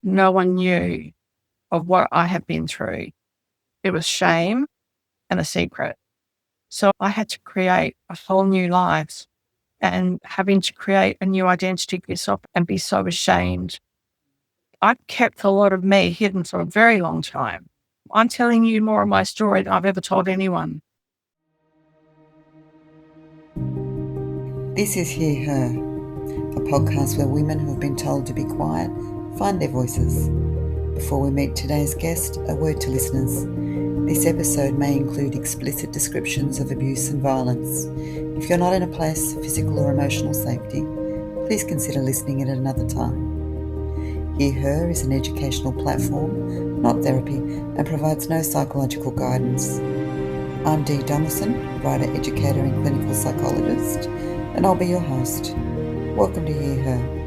No one knew of what I had been through. It was shame and a secret. So I had to create a whole new life and having to create a new identity for yourself and be so ashamed. I kept a lot of me hidden for a very long time. I'm telling you more of my story than I've ever told anyone. This is Hear Her, a podcast where women who have been told to be quiet find their voices. Before we meet today's guest, a word to listeners. This episode may include explicit descriptions of abuse and violence. If you're not in a place of physical or emotional safety, please consider listening at another time. Hear Her is an educational platform, not therapy, and provides no psychological guidance. I'm Dee Donaldson, writer, educator, and clinical psychologist, and I'll be your host. Welcome to Hear Her.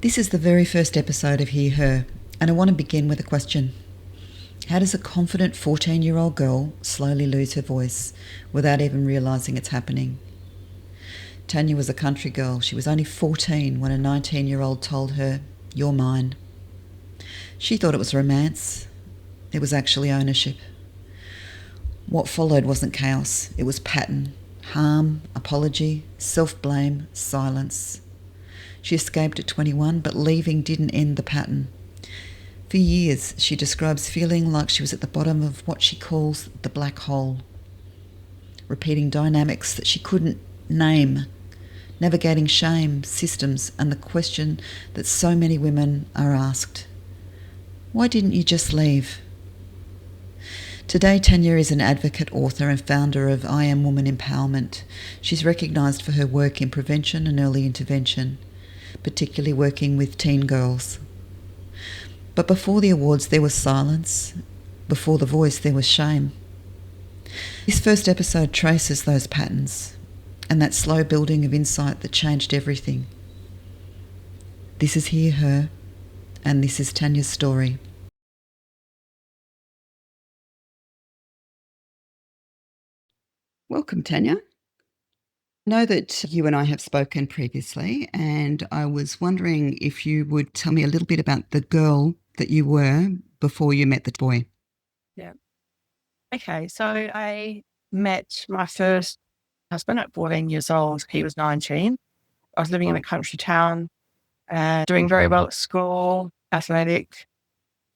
This is the very first episode of Hear Her, and I want to begin with a question. How does a confident 14-year-old girl slowly lose her voice without even realising it's happening? Tanya was a country girl. She was only 14 when a 19-year-old told her, "You're mine." She thought it was romance. It was actually ownership. What followed wasn't chaos. It was pattern, harm, apology, self-blame, silence. She escaped at 21, but leaving didn't end the pattern. For years, she describes feeling like she was at the bottom of what she calls the black hole, repeating dynamics that she couldn't name, navigating shame, systems, and the question that so many women are asked: why didn't you just leave? Today, Tanya is an advocate, author, and founder of I Am Woman Empowerment. She's recognised for her work in prevention and early intervention, particularly working with teen girls. But before the awards, there was silence. Before the voice, there was shame. This first episode traces those patterns and that slow building of insight that changed everything. This is Hear Her, and this is Tanya's story. Welcome, Tanya. I know that you and I have spoken previously, and I was wondering if you would tell me a little bit about the girl that you were before you met the boy. Yeah. Okay, so I met my first husband at 14 years old. He was 19. I was living in a country town and doing very well at school, athletic,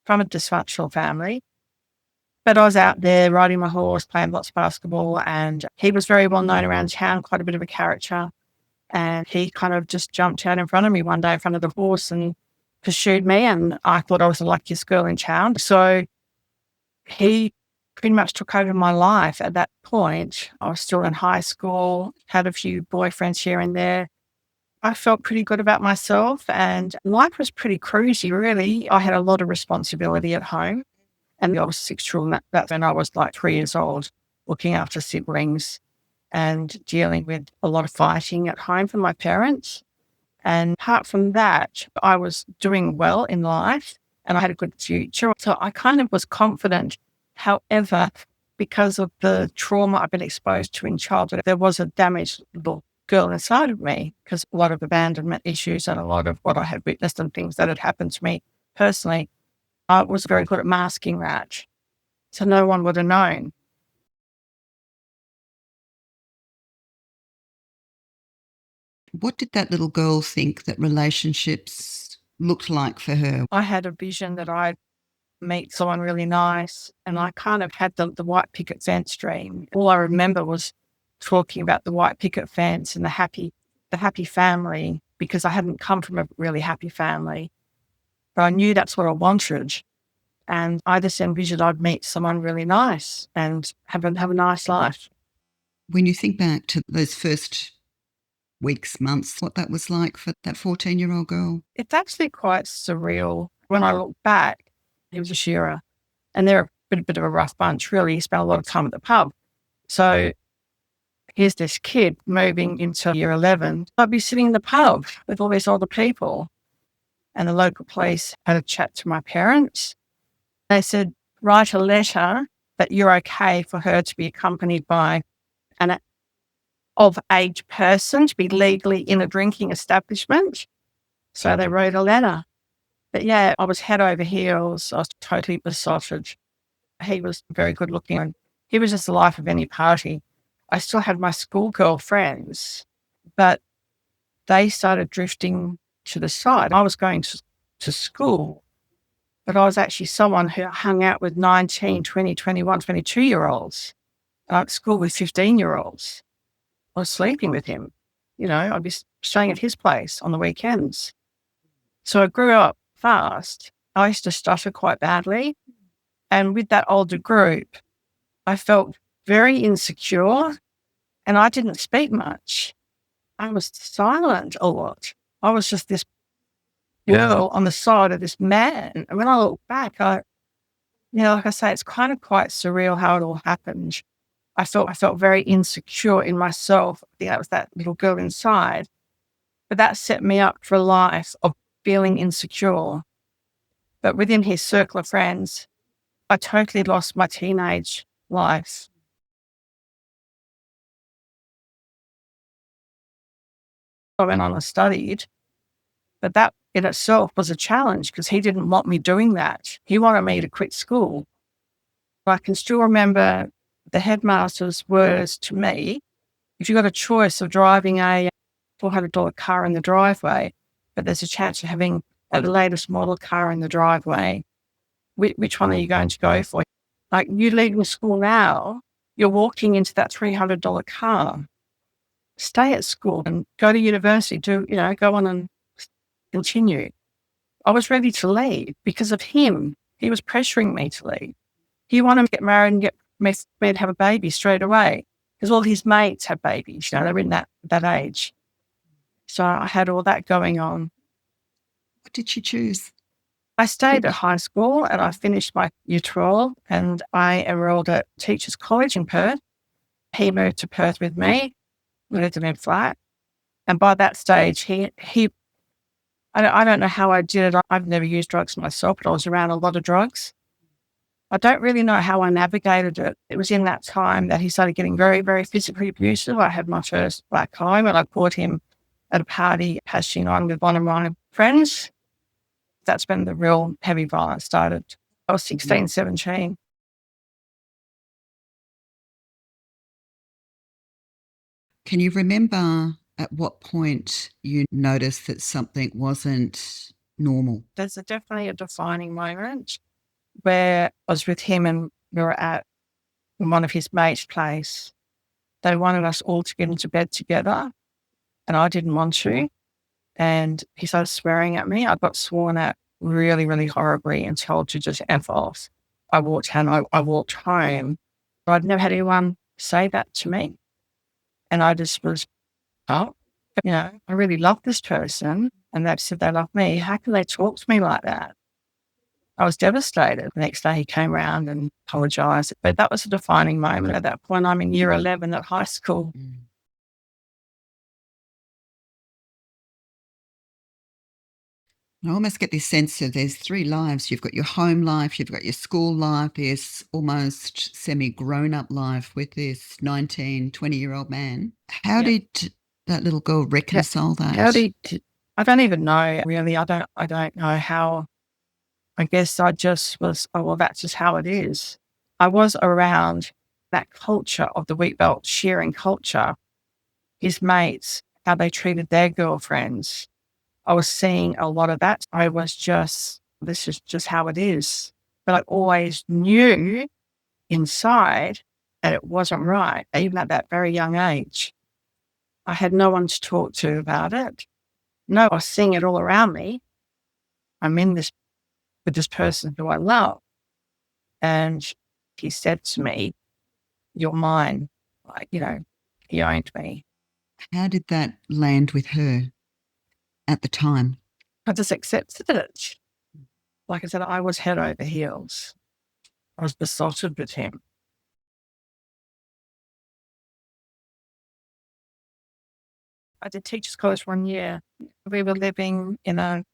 from a dysfunctional family. But I was out there riding my horse, playing lots of basketball, and he was very well known around town, quite a bit of a character. And he kind of just jumped out in front of me one day in front of the horse and pursued me. And I thought I was the luckiest girl in town. So he pretty much took over my life at that point. I was still in high school, had a few boyfriends here and there. I felt pretty good about myself and life was pretty cruisy, really. I had a lot of responsibility at home. And I was 6 children. That's when I was like 3 years old, looking after siblings and dealing with a lot of fighting at home from my parents. And apart from that, I was doing well in life and I had a good future. So I kind of was confident. However, because of the trauma I've been exposed to in childhood, there was a damaged little girl inside of me because a lot of abandonment issues and a lot of what I had witnessed and things that had happened to me personally, I was very good at masking that. So no one would have known. What did that little girl think that relationships looked like for her? I had a vision that I'd meet someone really nice and I kind of had the white picket fence dream. All I remember was talking about the white picket fence and the happy family because I hadn't come from a really happy family. But I knew that's what I wanted. And I just envisioned I'd meet someone really nice and have a nice life. When you think back to those first weeks, months, what that was like for that 14-year-old girl? It's actually quite surreal. When I look back, he was a shearer and they're a bit of a rough bunch, really. He spent a lot of time at the pub. So here's this kid moving into year 11. I'd be sitting in the pub with all these older people. And the local police had a chat to my parents. They said, write a letter that you're okay for her to be accompanied by an of age person to be legally in a drinking establishment. So they wrote a letter. But yeah, I was head over heels. I was totally besotted. He was very good looking and he was just the life of any party. I still had my schoolgirl friends, but they started drifting to the side. I was going to school, but I was actually someone who hung out with 19, 20, 21, 22-year-olds. At school with 15-year-olds. I was sleeping with him. I'd be staying at his place on the weekends. So I grew up fast. I used to stutter quite badly. And with that older group, I felt very insecure and I didn't speak much. I was silent a lot. I was just this girl on the side of this man. And when I look back, like I say, it's kind of quite surreal how it all happened. I felt very insecure in myself. I think that was that little girl inside. But that set me up for a life of feeling insecure. But within his circle of friends, I totally lost my teenage life. I went on and studied, but that in itself was a challenge because he didn't want me doing that. He wanted me to quit school. I can still remember the headmaster's words to me: if you've got a choice of driving a $400 car in the driveway, but there's a chance of having the latest model car in the driveway, which one are you going to go for? Like, you leaving school now, you're walking into that $300 car. Stay at school and go to university, go on and continue. I was ready to leave because of him. He was pressuring me to leave. He wanted to get married and get me to have a baby straight away because all his mates had babies. They were in that age. So I had all that going on. What did you choose? I stayed at high school and I finished my year 12 and I enrolled at Teachers College in Perth. He moved to Perth with me. We lived in a flat. And by that stage, I don't know how I did it. I've never used drugs myself, but I was around a lot of drugs. I don't really know how I navigated it. It was in that time that he started getting very, very physically abusive. I had my first black eye when I caught him at a party passing on with one of my friends. That's when the real heavy violence started. I was 16, 17. Can you remember at what point you noticed that something wasn't normal? There's definitely a defining moment where I was with him and we were at one of his mates' place. They wanted us all to get into bed together and I didn't want to. And he started swearing at me. I got sworn at really, really horribly and told to just F off. I walked home. I'd never had anyone say that to me. And I just was, I really love this person and they've said they love me. How can they talk to me like that? I was devastated. The next day he came around and apologised. But that was a defining moment. At that point, I'm in year 11 at high school. I almost get this sense of there's three lives. You've got your home life, you've got your school life, there's almost semi-grown-up life with this 19, 20-year-old man. How did that little girl reconcile that? I don't even know, really. I don't know how. I guess I just was, that's just how it is. I was around that culture of the wheat belt sharing culture, his mates, how they treated their girlfriends. I was seeing a lot of that. I was this is just how it is. But I always knew inside that it wasn't right, even at that very young age. I had no one to talk to about it. No, I was seeing it all around me. I'm in this with this person who I love. And he said to me, "You're mine." Like, he owned me. How did that land with her at the time? I just accepted it. Like I said, I was head over heels. I was besotted with him. I did Teachers College 1 year. We were living in a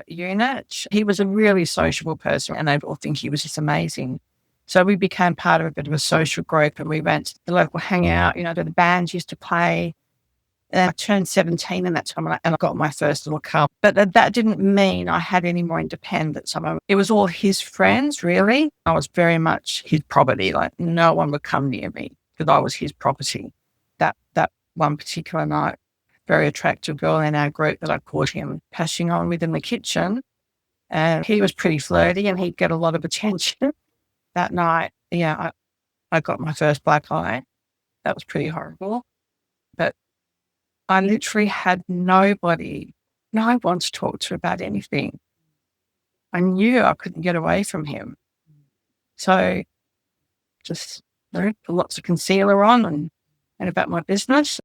unit. He was a really sociable person and they all think he was just amazing. So we became part of a bit of a social group, and we went to the local hangout, to the bands used to play. And I turned 17 in that time, and I got my first little car. But that didn't mean I had any more independence. It was all his friends, really. I was very much his property. Like, no one would come near me because I was his property. That one particular night, very attractive girl in our group that I caught him passing on with in the kitchen. And he was pretty flirty, and he'd get a lot of attention. That night, I got my first black eye. That was pretty horrible. But I literally had no one to talk to about anything. I knew I couldn't get away from him. So just put lots of concealer on and about my business.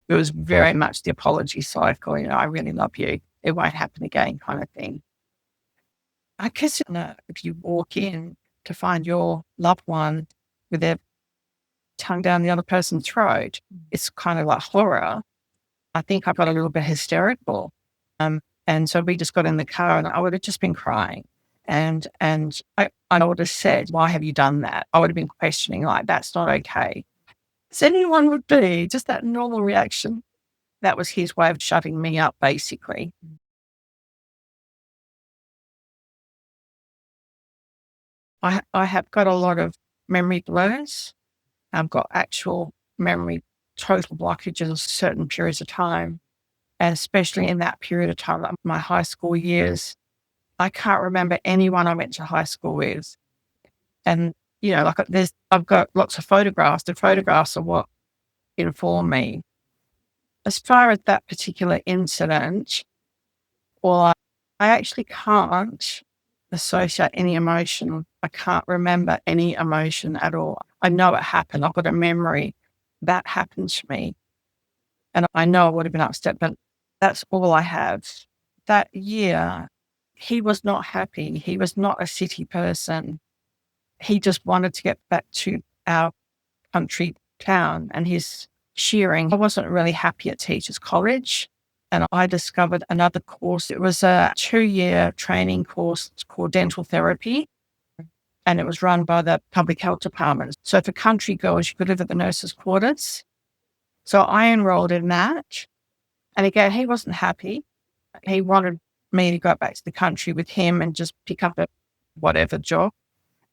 It was very much the apology cycle, I really love you. It won't happen again kind of thing. I guess if you walk in to find your loved one with their tongue down the other person's throat, it's kind of like horror. I think I got a little bit hysterical. And so we just got in the car, and I would have just been crying. And I would have said, why have you done that? I would have been questioning, like, that's not okay. As anyone would be, just that normal reaction. That was his way of shutting me up, basically. I have got a lot of memory blurs. I've got actual memory total blockages certain periods of time, and especially in that period of time, like my high school years. I can't remember anyone I went to high school with. And, I've got lots of photographs. The photographs are what inform me. As far as that particular incident, well, I actually can't associate any emotion. I can't remember any emotion at all. I know it happened. I've got a memory that happened to me. And I know I would have been upset, but that's all I have. That year, he was not happy. He was not a city person. He just wanted to get back to our country town and his shearing. I wasn't really happy at Teachers College, and I discovered another course. It was a 2-year training course called dental therapy, and it was run by the public health department. So for country girls, you could live at the nurses' quarters. So I enrolled in that. And again, he wasn't happy. He wanted me to go back to the country with him and just pick up a whatever job.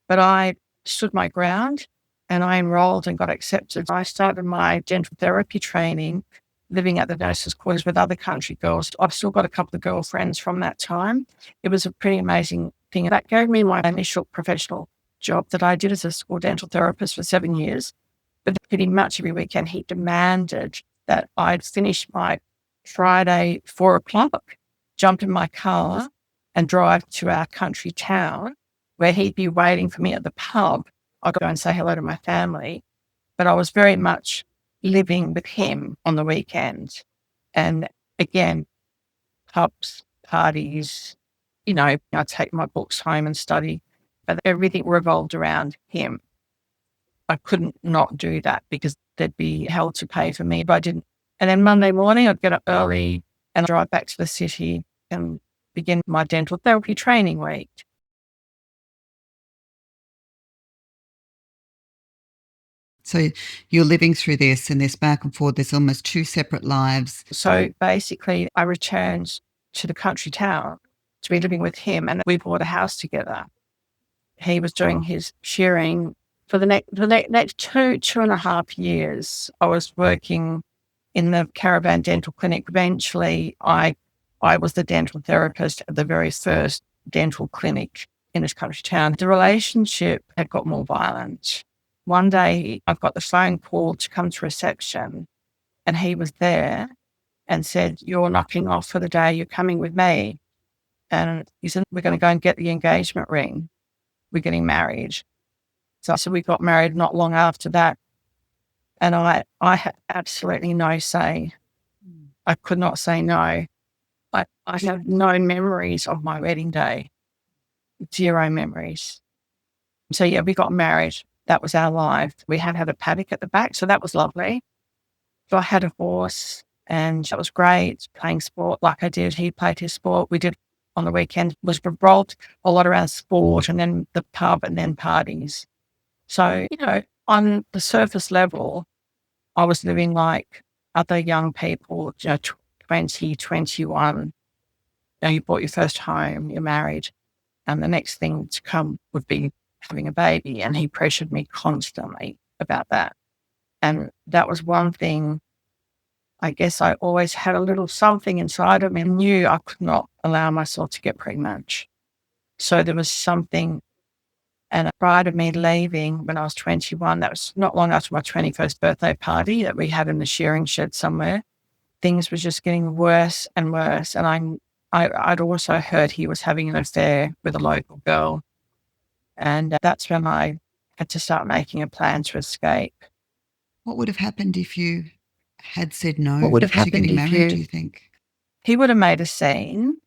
But I stood my ground, and I enrolled and got accepted. I started my dental therapy training living at the nurses' quarters with other country girls. I've still got a couple of girlfriends from that time. It was a pretty amazing thing. That gave me my initial professional job that I did as a school dental therapist for 7 years. But pretty much every weekend he demanded that I'd finish my Friday 4:00, jump in my car and drive to our country town where he'd be waiting for me at the pub. I'd go and say hello to my family. But I was very much living with him on the weekend. And again, pubs, parties, I take my books home and study, but everything revolved around him. I couldn't not do that because there'd be hell to pay for me if I didn't. And then Monday morning, I'd get up early and drive back to the city and begin my dental therapy training week. So you're living through this and this back and forth. There's almost 2 separate lives. So basically, I returned to the country town to be living with him, and we bought a house together. He was doing his shearing for the next 2.5 years. I was working in the Caravan Dental Clinic. Eventually, I was the dental therapist at the very first dental clinic in this country town. The relationship had got more violent. One day, I've got the phone call to come to reception, and he was there and said, "You're knocking off for the day. You're coming with me." And he said, "We're going to go and get the engagement ring. We're getting married." So we got married not long after that. And I had absolutely no say. I could not say no. I have no memories of my wedding day. 0 memories. So yeah, we got married. That was our life. We had a paddock at the back, so that was lovely. So I had a horse, and that was great, playing sport like I did. He played his sport. We did on the weekend was revolved a lot around sport and then the pub and then parties. So, on the surface level, I was living like other young people, 20, 21. You bought your first home, you're married, and the next thing to come would be having a baby. And he pressured me constantly about that. And that was one thing, I guess I always had a little something inside of me and knew I could not allow myself to get pregnant. So there was something, and prior to me leaving when I was 21, that was not long after my 21st birthday party that we had in the shearing shed somewhere. Things were just getting worse and worse. And I'd also heard he was having an affair with a local girl. And that's when I had to start making a plan to escape. What would have happened if you had said no What would have to happened getting if married, do you think? He would have made a scene,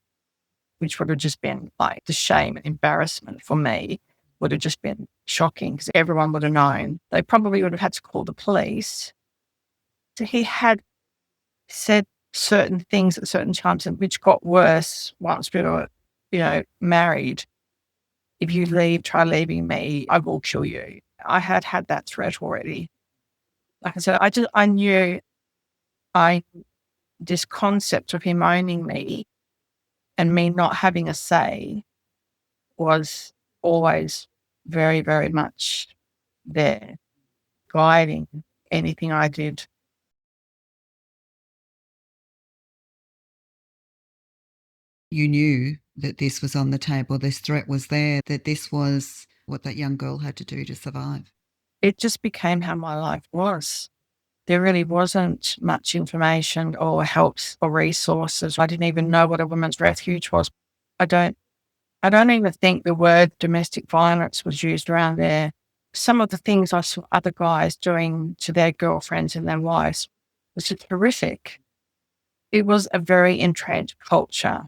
which would have just been like the shame and embarrassment for me, would have just been shocking because everyone would have known. They probably would have had to call the police. So he had said certain things at certain times, and which got worse once we were, married. If you leave, try leaving me, I will kill you. I had that threat already. Like I said, I knew this concept of him owning me and me not having a say was always very, very much there, guiding anything I did. You knew that this was on the table, this threat was there, that this was what that young girl had to do to survive. It just became how my life was. There really wasn't much information or helps or resources. I didn't even know what a women's refuge was. I don't even think the word domestic violence was used around there. Some of the things I saw other guys doing to their girlfriends and their wives was just horrific. It was a very entrenched culture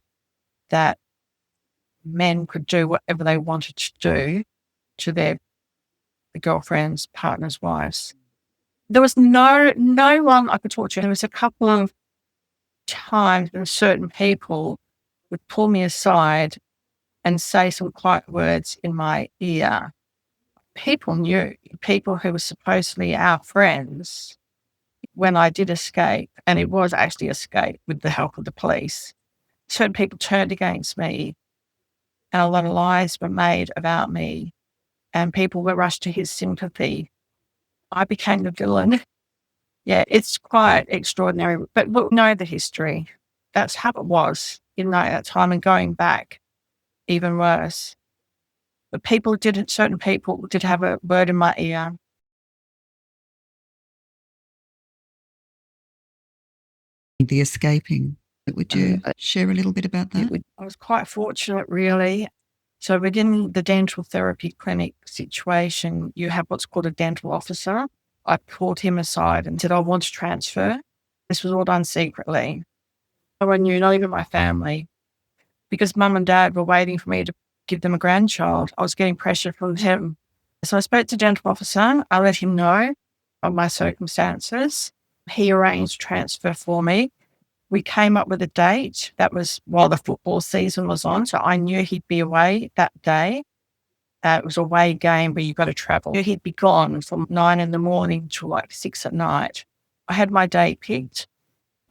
that men could do whatever they wanted to do to their girlfriends, partners, wives. There was no one I could talk to. There was a couple of times when certain people would pull me aside and say some quiet words in my ear. People knew, people who were supposedly our friends, when I did escape, and it was actually escape with the help of the police, certain people turned against me and a lot of lies were made about me and people were rushed to his sympathy. I became the villain. Yeah, it's quite extraordinary, but we'll know the history. That's how it was in that time, and going back, even worse. But certain people did have a word in my ear. The escaping. Would you share a little bit about that? I was quite fortunate, really. So within the dental therapy clinic situation, you have what's called a dental officer. I pulled him aside and said, I want to transfer. This was all done secretly. No one knew, not even my family, because mum and dad were waiting for me to give them a grandchild. I was getting pressure from him. So I spoke to the dental officer. I let him know of my circumstances. He arranged transfer for me. We came up with a date. That was while the football season was on. So I knew he'd be away that day. It was a away game where you've got to travel. He'd be gone from 9 a.m. till like 6 p.m. I had my date picked.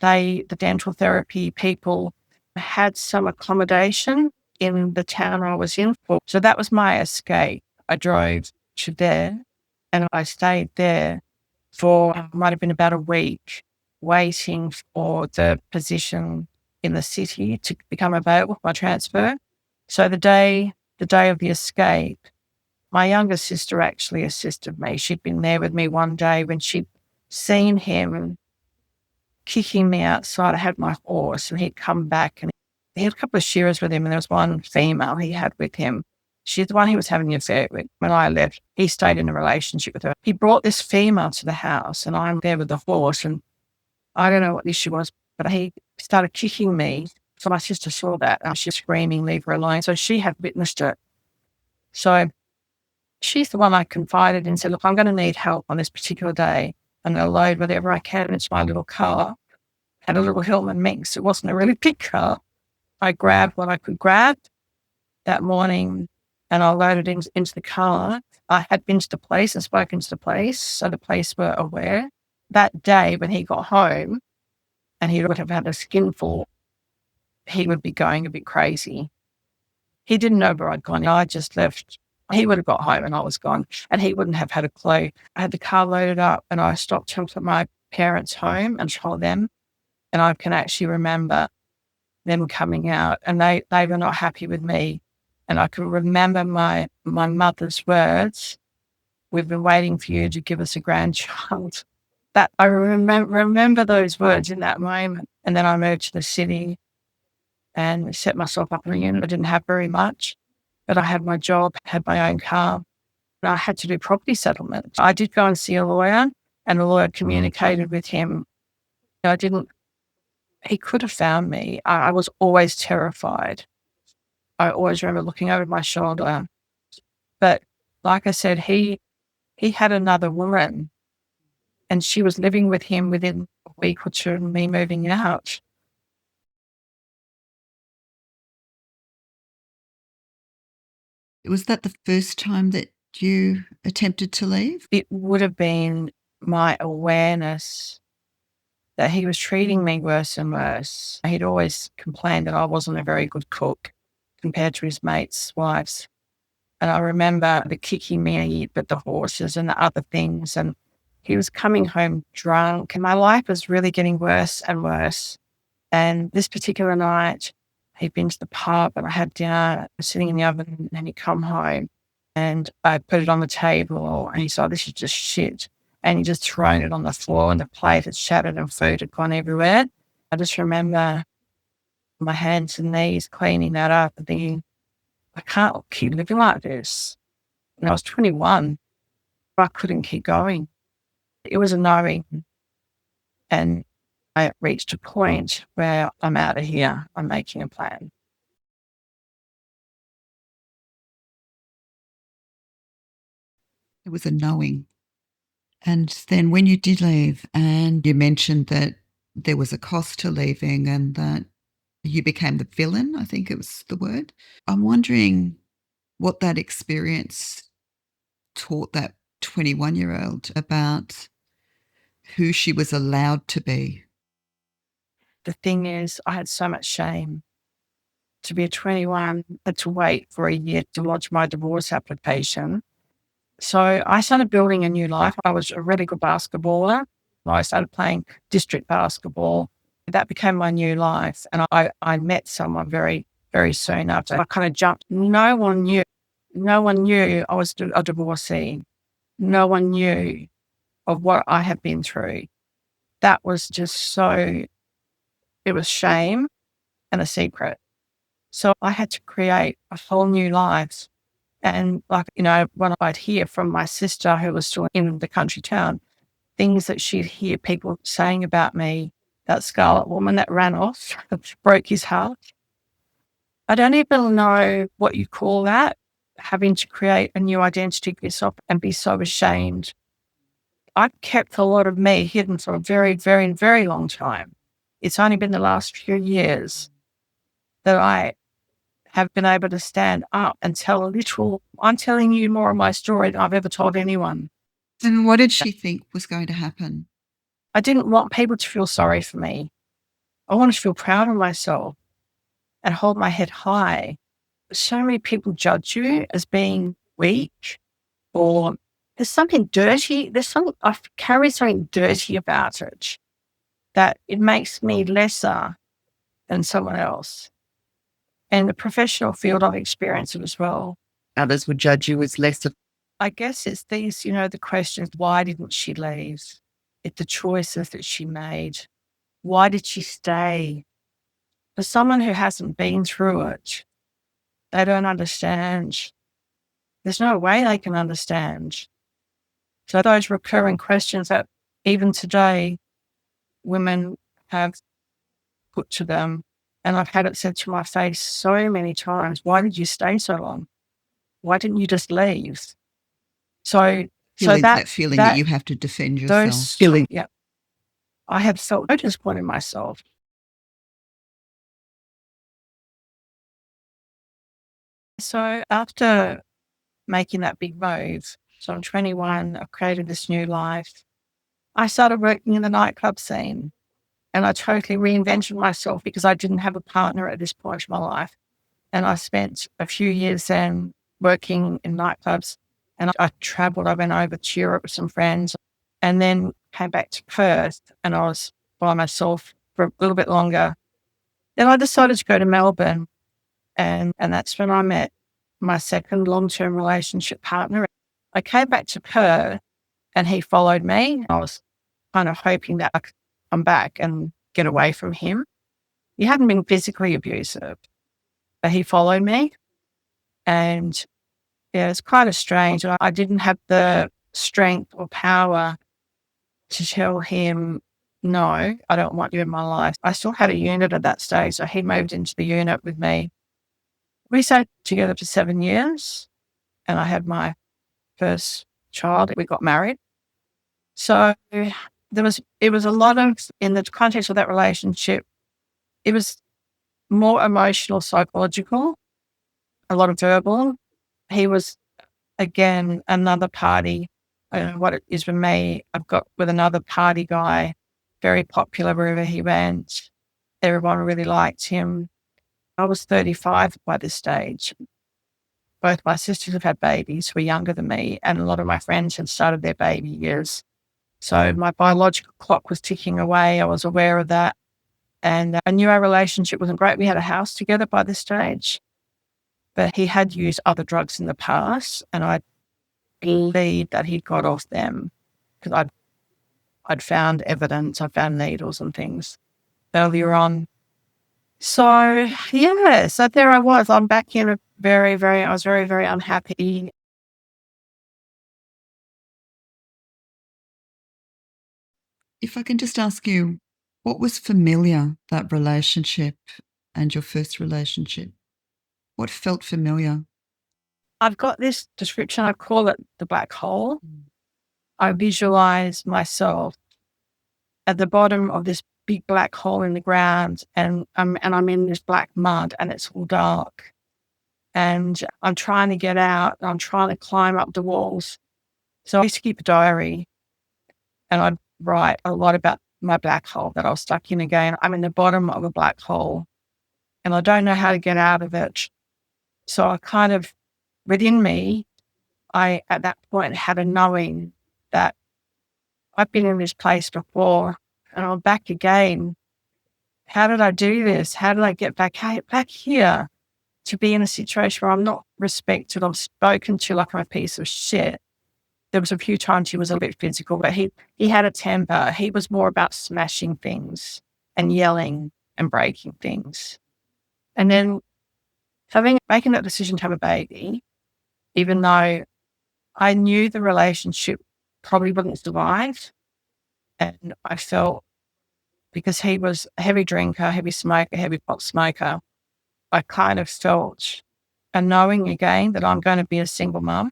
The dental therapy people had some accommodation in the town I was in. So that was my escape. I drove to there and I stayed there for, might have been about a week, waiting for the position in the city to become available for my transfer. So the day of the escape, my younger sister actually assisted me. She'd been there with me one day when she'd seen him kicking me outside. I had my horse and he'd come back and he had a couple of shearers with him and there was one female he had with him. She's the one he was having the affair with. When I left, he stayed in a relationship with her. He brought this female to the house and I'm there with the horse and I don't know what the issue was, but he started kicking me. So my sister saw that and she was screaming, leave her alone. So she had witnessed it. So she's the one I confided in and said, look, I'm going to need help on this particular day. I'm going to load whatever I can into my little car. Had a little Hillman Minx. It wasn't a really big car. I grabbed what I could grab that morning and I loaded into the car. I had been to the police and spoken to the police, so the police were aware. That day when he got home and he would have had a skinful, he would be going a bit crazy. He didn't know where I'd gone. I just left. He would have got home and I was gone and he wouldn't have had a clue. I had the car loaded up and I stopped him at my parents' home and told them. And I can actually remember them coming out and they were not happy with me. And I can remember my mother's words, "We've been waiting for you to give us a grandchild." That I remember those words in that moment. And then I moved to the city and set myself up in a unit. I didn't have very much, but I had my job, had my own car, and I had to do property settlement. I did go and see a lawyer and the lawyer communicated with him. He could have found me. I was always terrified. I always remember looking over my shoulder. But like I said, he had another woman and she was living with him within a week or two of me moving out. Was that the first time that you attempted to leave? It would have been my awareness that he was treating me worse and worse. He'd always complained that I wasn't a very good cook compared to his mates' wives. And I remember the kicking me, but the horses and the other things. And he was coming home drunk and my life was really getting worse and worse. And this particular night, he'd been to the pub and I had dinner sitting in the oven and he'd come home and I put it on the table and he said, "This is just shit." And he just thrown it on the floor and the plate had shattered and food had gone everywhere. I just remember my hands and knees cleaning that up and thinking, I can't keep living like this. And I was 21. I couldn't keep going. It was a knowing. And I reached a point where I'm out of here. I'm making a plan. It was a knowing. And then when you did leave, and you mentioned that there was a cost to leaving and that you became the villain, I think it was the word. I'm wondering what that experience taught that 21-year-old about who she was allowed to be. The thing is, I had so much shame. To be a 21, had to wait for a year to lodge my divorce application. So I started building a new life. I was a really good basketballer. I started playing district basketball. That became my new life. And I met someone very, very soon after. I kind of jumped. No one knew. No one knew I was a divorcee. No one knew of what I had been through. That was just so, it was shame and a secret. So I had to create a whole new life. And when I'd hear from my sister who was still in the country town, things that she'd hear people saying about me, that Scarlet woman that ran off, broke his heart. I don't even know what you call that, having to create a new identity for yourself and be so ashamed. I've kept a lot of me hidden for a very, very, very long time. It's only been the last few years that I have been able to stand up and tell I'm telling you more of my story than I've ever told anyone. And what did she think was going to happen? I didn't want people to feel sorry for me. I wanted to feel proud of myself and hold my head high. So many people judge you as being weak or there's something dirty. I carry something dirty about it that it makes me lesser than someone else. And the professional field, I've experienced it as well. Others would judge you as lesser. I guess it's these, the questions, why didn't she leave? It's the choices that she made. Why did she stay? For someone who hasn't been through it, they don't understand. There's no way they can understand. So those recurring questions that even today women have put to them, and I've had it said to my face so many times, why did you stay so long? Why didn't you just leave? That feeling that you have to defend yourself. Yeah. I have felt no disappointed in myself. So after making that big move, so I'm 21, I've created this new life. I started working in the nightclub scene and I totally reinvented myself because I didn't have a partner at this point in my life. And I spent a few years then working in nightclubs and I traveled. I went over to Europe with some friends and then came back to Perth and I was by myself for a little bit longer. Then I decided to go to Melbourne and that's when I met my second long-term relationship partner. I came back to Perth and he followed me. I was kind of hoping that I could come back and get away from him. He hadn't been physically abusive, but he followed me. And yeah, it's kind of strange. I didn't have the strength or power to tell him, no, I don't want you in my life. I still had a unit at that stage. So he moved into the unit with me. We stayed together for 7 years and I had my first child. We got married. So it was a lot of, in the context of that relationship, it was more emotional, psychological, a lot of verbal. He was, again, another party. I don't know what it is for me. I've got with another party guy, very popular wherever he went. Everyone really liked him. I was 35 by this stage. Both my sisters have had babies who are younger than me, and a lot of my friends had started their baby years. So my biological clock was ticking away. I was aware of that. And I knew our relationship wasn't great. We had a house together by this stage, but he had used other drugs in the past. And I believed that he'd got off them because I'd found evidence. I found needles and things earlier on. So, yeah, so there I was. I'm back in I was very, very unhappy. If I can just ask you, what was familiar, that relationship and your first relationship? What felt familiar? I've got this description. I call it the black hole. I visualize myself at the bottom of this big black hole in the ground and I'm in this black mud and it's all dark. And I'm trying to get out. I'm trying to climb up the walls. So I used to keep a diary and I'd write a lot about my black hole that I was stuck in again. I'm in the bottom of a black hole and I don't know how to get out of it. So I kind of, within me, I, at that point, had a knowing that I've been in this place before and I'm back again. How did I do this? How did I get back here to be in a situation where I'm not respected? I'm spoken to like I'm a piece of shit. There was a few times he was a little bit physical, but he had a temper. He was more about smashing things and yelling and breaking things. And then making that decision to have a baby, even though I knew the relationship probably wouldn't survive. And I felt, because he was a heavy drinker, heavy smoker, heavy pot smoker, I kind of felt a knowing again that I'm going to be a single mum.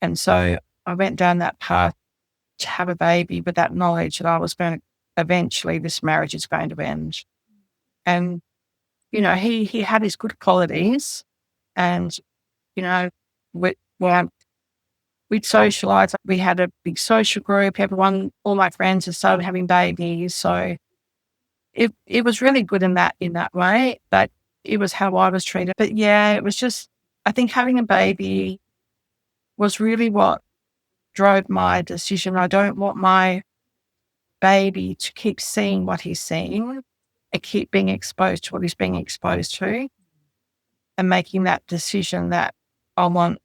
And so I went down that path to have a baby with that knowledge that I was going to, eventually this marriage is going to end. And, you know, he had his good qualities and, you know, we'd socialise. We had a big social group. All my friends had started having babies. So it was really good in that way, but it was how I was treated. But yeah, it was just, I think having a baby was really what drove my decision. I don't want my baby to keep seeing what he's seeing and keep being exposed to what he's being exposed to and making that decision that I want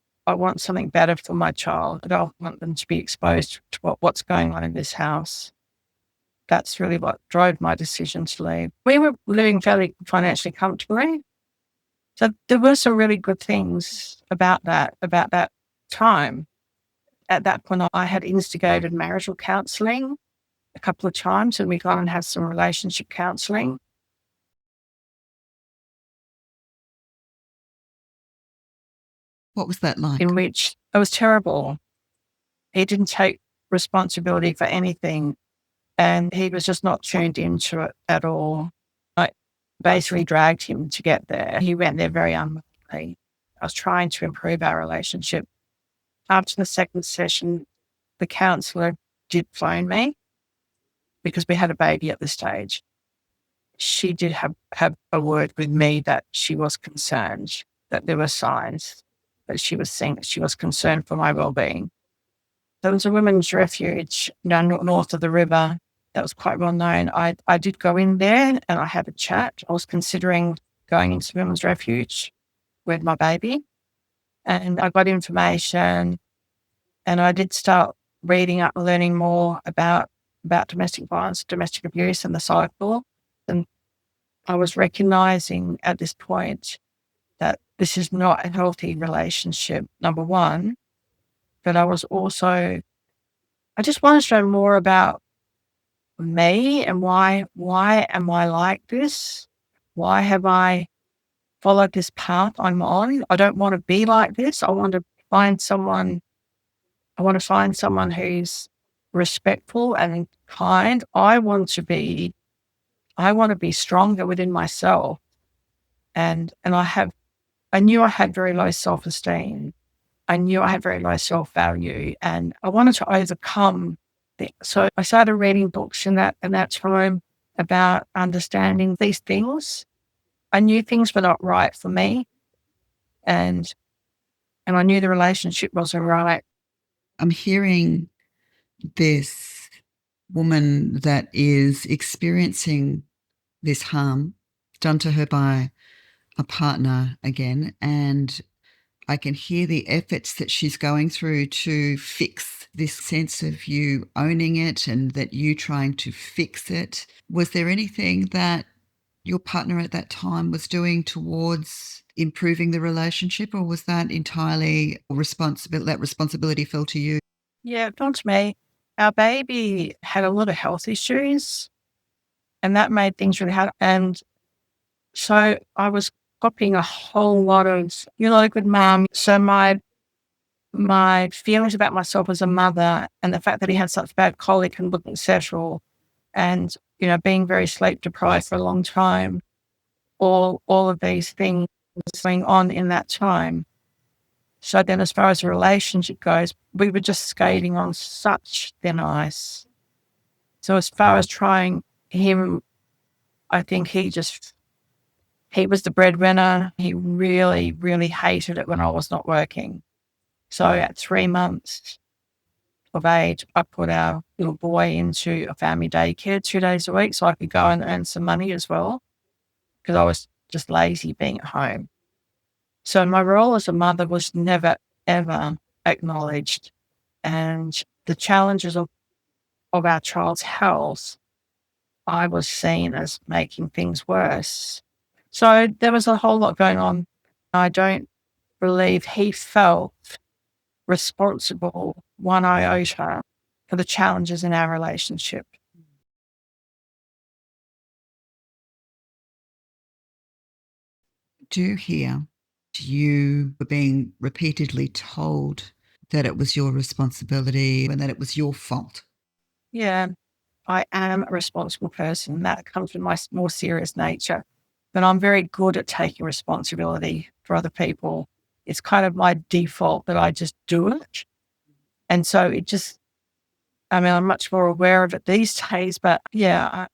something better for my child. I don't want them to be exposed to what's going on in this house. That's really what drove my decision to leave. We were living fairly financially comfortably. So there were some really good things about that time. At that point, I had instigated marital counselling a couple of times and we gone and had some relationship counselling. What was that like? In which it was terrible. He didn't take responsibility for anything and he was just not tuned into it at all. I basically dragged him to get there. He went there very unwillingly. I was trying to improve our relationship. After the second session, the counsellor did phone me because we had a baby at the stage. She did have a word with me that she was concerned, that there were signs that she was seeing, that she was concerned for my well-being. There was a women's refuge north of the river that was quite well known. I did go in there and I had a chat. I was considering going into women's refuge with my baby, and I got information, and I did start reading up and learning more about domestic violence, domestic abuse and the cycle. And I was recognizing at this point that this is not a healthy relationship, number one. But I just wanted to know more about me and why am I like this? Why have I followed this path I'm on? I don't want to be like this. I want to find someone who's respectful and kind. I want to be stronger within myself. And I knew I had very low self-esteem. I knew I had very low self-value, and I wanted to overcome that. So I started reading books in that time about understanding these things. I knew things were not right for me, and I knew the relationship wasn't right. I'm hearing this woman that is experiencing this harm done to her by a partner again, and I can hear the efforts that she's going through to fix this sense of you owning it and that you trying to fix it. Was there anything that your partner at that time was doing towards improving the relationship, or was that entirely that responsibility fell to you? Yeah, it felt to me. Our baby had a lot of health issues, and that made things really hard. And so I was copying a whole lot of, you're not a good mom. So my feelings about myself as a mother, and the fact that he had such bad colic and wasn't settled, and being very sleep deprived for a long time, all of these things going on in that time. So then, as far as the relationship goes, we were just skating on such thin ice. So as far as trying him, I think he was the breadwinner. He really, really hated it when I was not working. So at 3 months of age, I put our little boy into a family daycare 2 days a week so I could go and earn some money as well, because I was just lazy being at home. So my role as a mother was never, ever acknowledged. And the challenges of our child's health, I was seen as making things worse. So there was a whole lot going on. I don't believe he felt responsible one iota for the challenges in our relationship. Do hear you were being repeatedly told that it was your responsibility and that it was your fault. Yeah, I am a responsible person. That comes from my more serious nature. But I'm very good at taking responsibility for other people. It's kind of my default that I just do it. And so I'm much more aware of it these days. But yeah,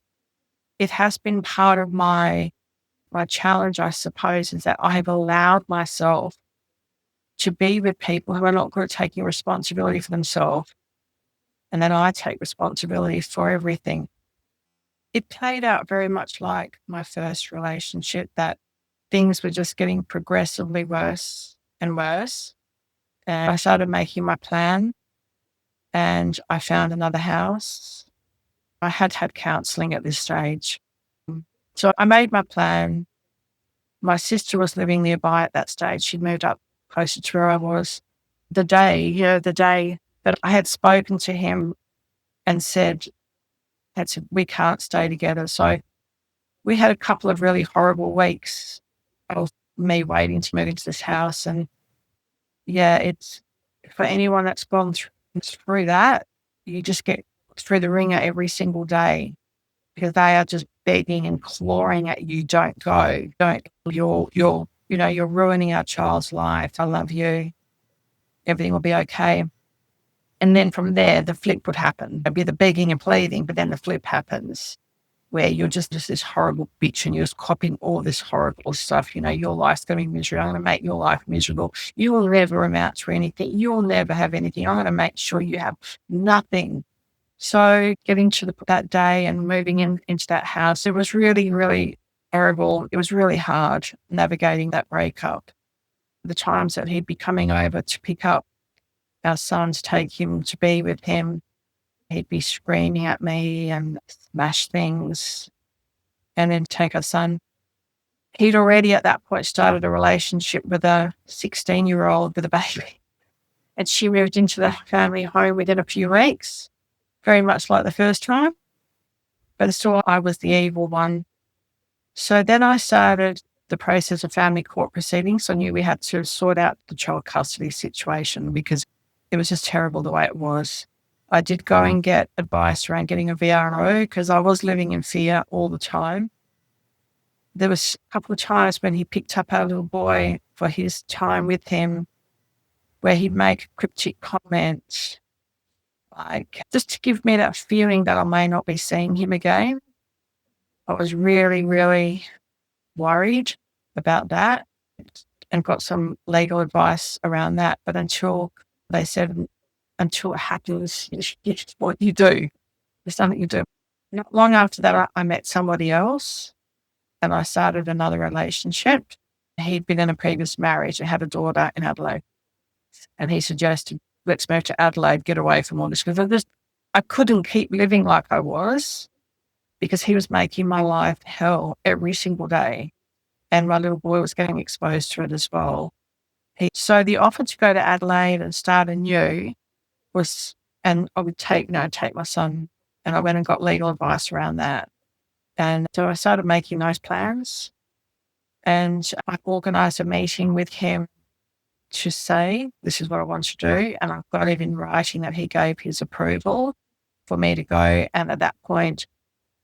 it has been part of my challenge, I suppose, is that I have allowed myself to be with people who are not good at taking responsibility for themselves. And then I take responsibility for everything. It played out very much like my first relationship, that things were just getting progressively worse and worse. And I started making my plan, and I found another house. I had had counselling at this stage. So I made my plan. My sister was living nearby at that stage. She'd moved up closer to where I was. The day that I had spoken to him and said, we can't stay together. So we had a couple of really horrible weeks of me waiting to move into this house. And yeah, it's for anyone that's gone through that, you just get through the ringer every single day, because they are just begging and clawing at you. Don't go. Don't. you're ruining our child's life. I love you. Everything will be okay. And then from there, the flip would happen. It'd be the begging and pleading, but then the flip happens where you're just this horrible bitch and you're just copying all this horrible stuff. Your life's going to be miserable. I'm going to make your life miserable. You will never amount to anything. You'll never have anything. I'm going to make sure you have nothing. So getting to that day and moving into that house, it was really, really terrible. It was really hard navigating that breakup. The times that he'd be coming over to pick up our son to take him to be with him, he'd be screaming at me and smash things and then take our son. He'd already at that point started a relationship with a 16-year-old with a baby. And she moved into the family home within a few weeks, very much like the first time. But still, I was the evil one. So then I started the process of family court proceedings. I knew we had to sort out the child custody situation because it was just terrible the way it was. I did go and get advice around getting a VRO because I was living in fear all the time. There was a couple of times when he picked up our little boy for his time with him where he'd make cryptic comments, like just to give me that feeling that I may not be seeing him again. I was really, really worried about that and got some legal advice around that. But they said, until it happens, it's what you do. There's something you do. Not long after that, I met somebody else and I started another relationship. He'd been in a previous marriage and had a daughter in Adelaide. And he suggested, let's move to Adelaide, get away from all this. Because I couldn't keep living like I was because he was making my life hell every single day. And my little boy was getting exposed to it as well. So the offer to go to Adelaide and start anew was, and I would take my son, and I went and got legal advice around that. And so I started making those plans and I organised a meeting with him to say, this is what I want to do. And I've got it in writing that he gave his approval for me to go. And at that point,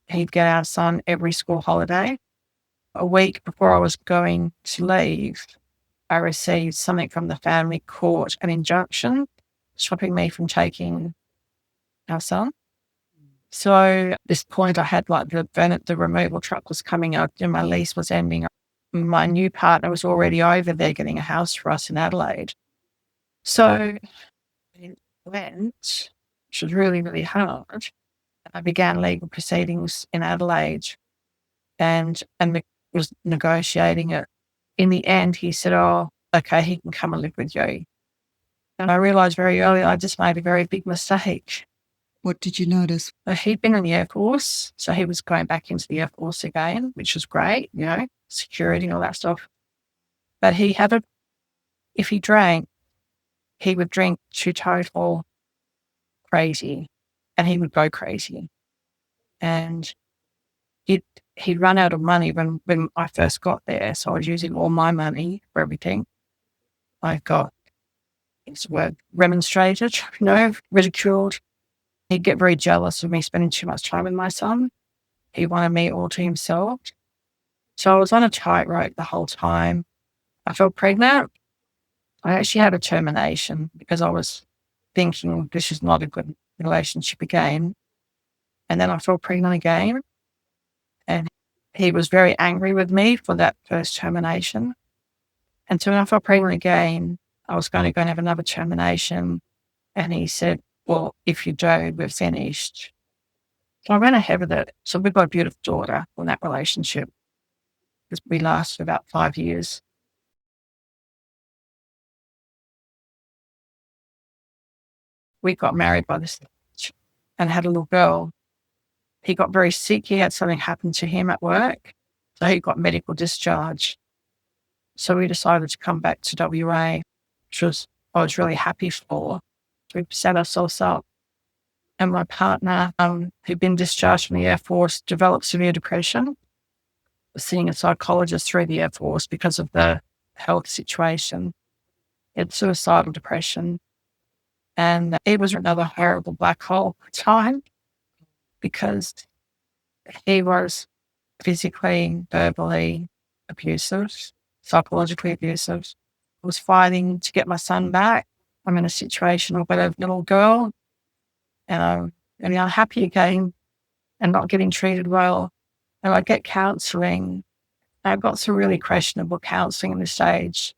he'd get our son every school holiday. A week before I was going to leave, I received something from the family court, an injunction stopping me from taking our son. So at this point, I had like the removal truck was coming up and my lease was ending. My new partner was already over there getting a house for us in Adelaide. So it went, which was really, really hard. I began legal proceedings in Adelaide and was negotiating it. In the end, he said, oh, okay, he can come and live with you. And I realised very early I just made a very big mistake. What did you notice? He'd been in the Air Force, so he was going back into the Air Force again, which was great, security and all that stuff. But if he drank, he would drink to total crazy and he would go crazy. And he'd run out of money when I first got there. So I was using all my money for everything. I got his word remonstrated, ridiculed. He'd get very jealous of me spending too much time with my son. He wanted me all to himself. So I was on a tightrope the whole time. I felt pregnant. I actually had a termination because I was thinking this is not a good relationship again. And then I fell pregnant again. And he was very angry with me for that first termination. And so when I fell pregnant again, I was going to go and have another termination. And he said, well, if you don't, we're finished. So I went ahead with it. So we've got a beautiful daughter in that relationship. We lasted about 5 years. We got married by this stage and had a little girl. He got very sick. He had something happen to him at work. So he got medical discharge. So we decided to come back to WA, which I was really happy for. We set ourselves up. And my partner, who'd been discharged from the Air Force, developed severe depression. Was seeing a psychologist through the Air Force because of the health situation. He had suicidal depression. And it was another horrible black hole time because he was physically, verbally abusive. psychologically abusive. I was fighting to get my son back. I'm in a situation with a little girl, and I'm really unhappy again and not getting treated well. And I get counselling. I've got some really questionable counselling in this stage.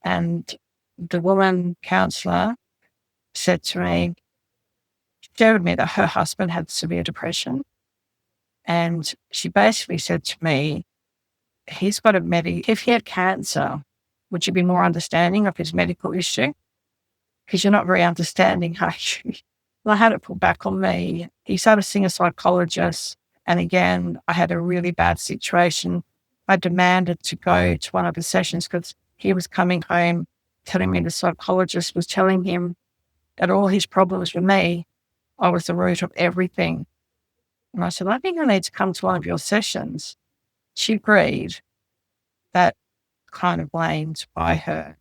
And the woman counsellor said to me, shared with me that her husband had severe depression. And she basically said to me, he's got if he had cancer, would you be more understanding of his medical issue? Because you're not very understanding, are you? And I had it put back on me. He started seeing a psychologist. And again, I had a really bad situation. I demanded to go to one of the sessions because he was coming home telling me the psychologist was telling him that all his problems with me, I was the root of everything. And I said, I think I need to come to one of your sessions. She agreed. That kind of blamed by her,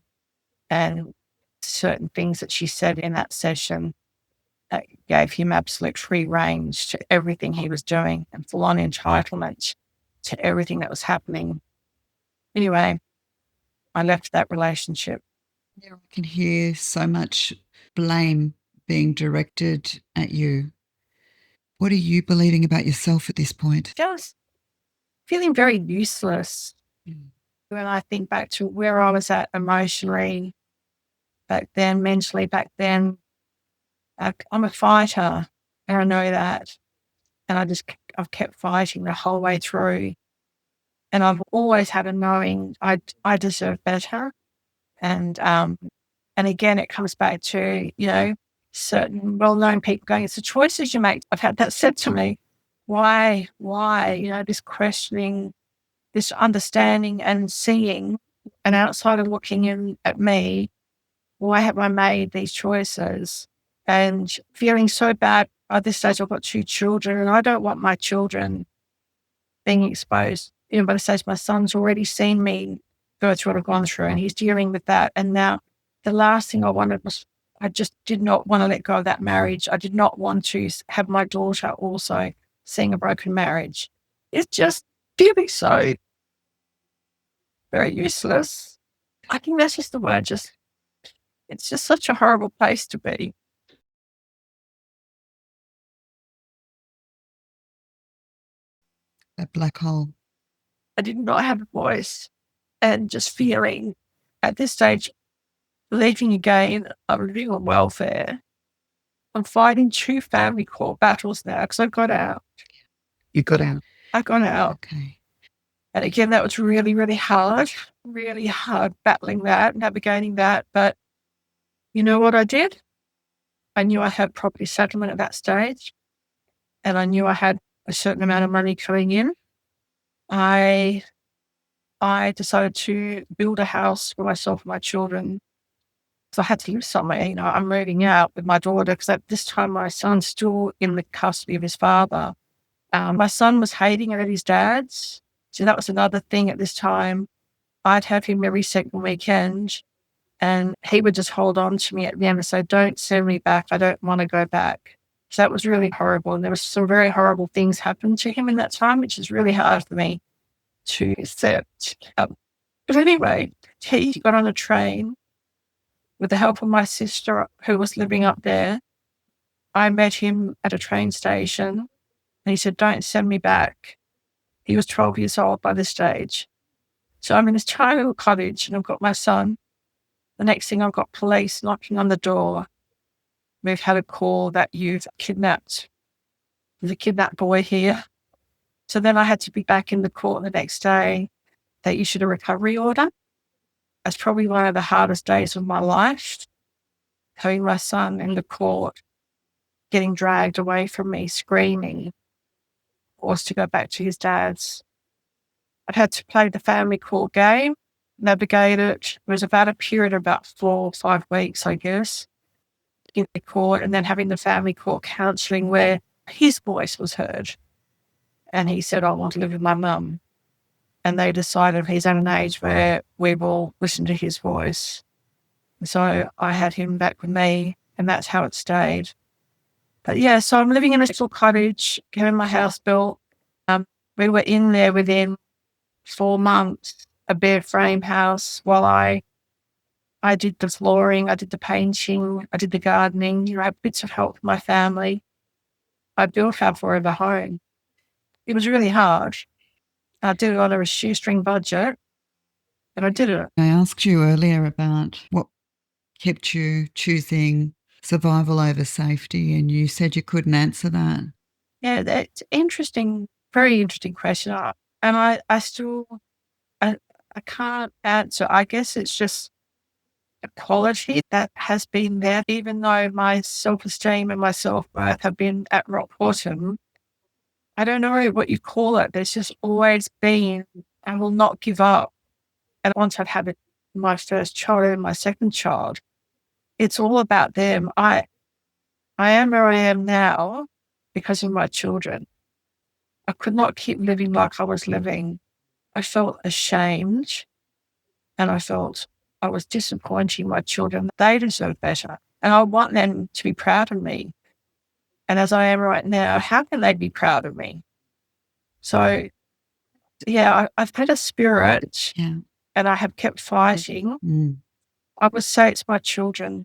and certain things that she said in that session that gave him absolute free range to everything he was doing and full on entitlement to everything that was happening. Anyway, I left that relationship. Yeah, I can hear so much blame being directed at you. What are you believing about yourself at this point? Just feeling very useless. When I think back to where I was at emotionally back then, mentally back then, I'm a fighter and I know that. And I've kept fighting the whole way through. And I've always had a knowing I deserve better. And again, it comes back to, certain well-known people going, it's the choices you make. I've had that said to me. Why, this questioning, this understanding and seeing an outsider looking in at me. Why have I made these choices? And feeling so bad. At this stage, I've got 2 children and I don't want my children being exposed. By the stage, my son's already seen me go through what I've gone through and he's dealing with that. And now the last thing I wanted was, I just did not want to let go of that marriage. I did not want to have my daughter also seeing a broken marriage. It's just feeling so very useless. I think that's just the word. It's just such a horrible place to be. That black hole. I did not have a voice, and just feeling at this stage, believing again, I'm living on welfare. I'm fighting 2 family court battles now because I got out. You got out? I got out. Okay. And again, that was really, really hard battling that, navigating that. But you know what I did? I knew I had property settlement at that stage, and I knew I had a certain amount of money coming in. I decided to build a house for myself and my children. So I had to live somewhere. I'm moving out with my daughter because at this time my son's still in the custody of his father. My son was hating it at his dad's. So that was another thing at this time. I'd have him every second weekend and he would just hold on to me at the end and say, don't send me back. I don't want to go back. So that was really horrible. And there was some very horrible things happened to him in that time, which is really hard for me to accept. But anyway, he got on a train with the help of my sister who was living up there. I met him at a train station and he said, don't send me back. He was 12 years old by this stage. So I'm in this tiny little cottage and I've got my son. The next thing I've got police knocking on the door. We've had a call that you've kidnapped. There's a kidnapped boy here. So then I had to be back in the court the next day. They issued a recovery order. That's probably one of the hardest days of my life. Having my son in the court, getting dragged away from me, screaming, forced to go back to his dad's. I'd had to play the family court game, navigate it. It was about a period of about 4 or 5 weeks, I guess, in the court, and then having the family court counselling where his voice was heard. And he said, I want to live with my mum. And they decided he's at an age where we will listen to his voice. So I had him back with me, and that's how it stayed. But yeah, so I'm living in a little cottage, getting my house built. We were in there within 4 months. a bare frame house while I did the flooring, I did the painting, I did the gardening, I had bits of help from my family. I built our forever home. It was really hard. I did it on a shoestring budget, and I did it. I asked you earlier about what kept you choosing survival over safety, and you said you couldn't answer that. Yeah, that's interesting, very interesting question. And I still, I can't answer. I guess it's just a quality that has been there, even though my self-esteem and my self-worth have been at rock bottom. I don't know what you call it. There's just always been, I will not give up. And once I've had my first child and my second child, it's all about them. I am where I am now because of my children. I could not keep living like I was living. I felt ashamed and I felt I was disappointing my children. They deserve better. And I want them to be proud of me. And as I am right now, how can they be proud of me? So, yeah, I've had a spirit and I have kept fighting. I would say it's my children.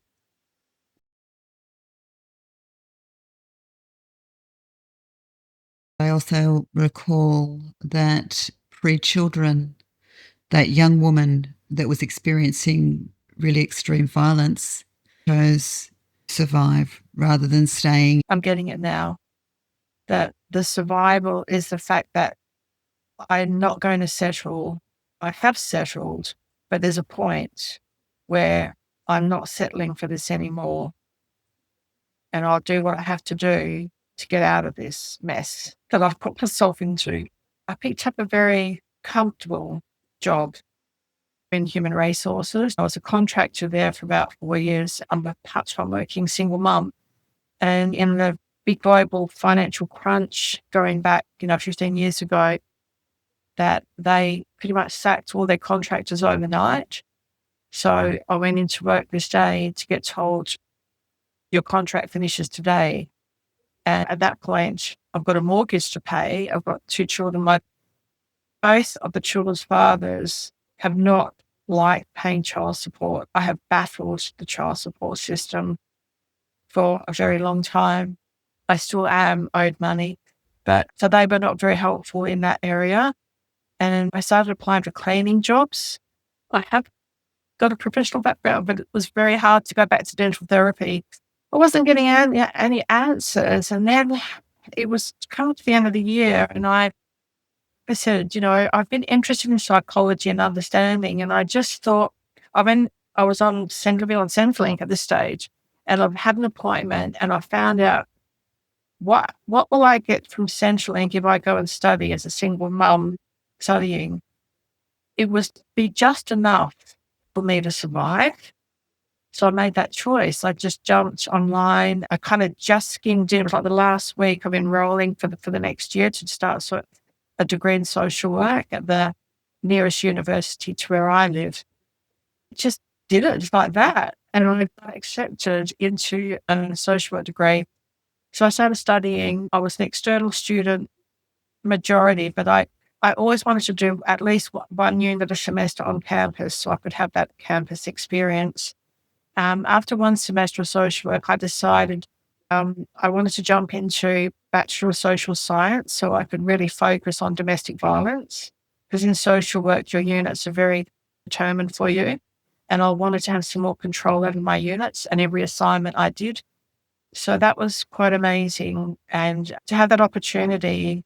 I also recall that pre-children, that young woman that was experiencing really extreme violence chose to survive rather than staying. I'm getting it now, that the survival is the fact that I'm not going to settle. I have settled, but there's a point where I'm not settling for this anymore. And I'll do what I have to do to get out of this mess that I've put myself into. I picked up a very comfortable job in human resources. I was a contractor there for about 4 years. I'm a part-time working single mum. And in the big global financial crunch going back, 15 years ago, that they pretty much sacked all their contractors overnight. So I went into work this day to get told, your contract finishes today. And at that point, I've got a mortgage to pay. I've got 2 children. Both of the children's fathers have not liked paying child support. I have battled the child support system for a very long time. I still am owed money, but so they were not very helpful in that area. And I started applying for cleaning jobs. I have got a professional background, but it was very hard to go back to dental therapy. I wasn't getting any answers. And then it was coming to the end of the year, and I said, I've been interested in psychology and understanding. And I just thought, I was on Centreville and Centrelink at this stage, and I've had an appointment, and I found out what will I get from Centrelink if I go and study as a single mum studying. It was be just enough for me to survive. So I made that choice. I just jumped online. I kind of just skimmed in. It was like the last week of enrolling for the next year to start a degree in social work at the nearest university to where I live. Just did it just like that. And I got accepted into a social work degree. So I started studying. I was an external student majority, but I always wanted to do at least 1 unit a semester on campus so I could have that campus experience. After 1 semester of social work, I decided I wanted to jump into Bachelor of Social Science so I could really focus on domestic violence, because in social work, your units are very determined for you. And I wanted to have some more control over my units and every assignment I did. So that was quite amazing. And to have that opportunity,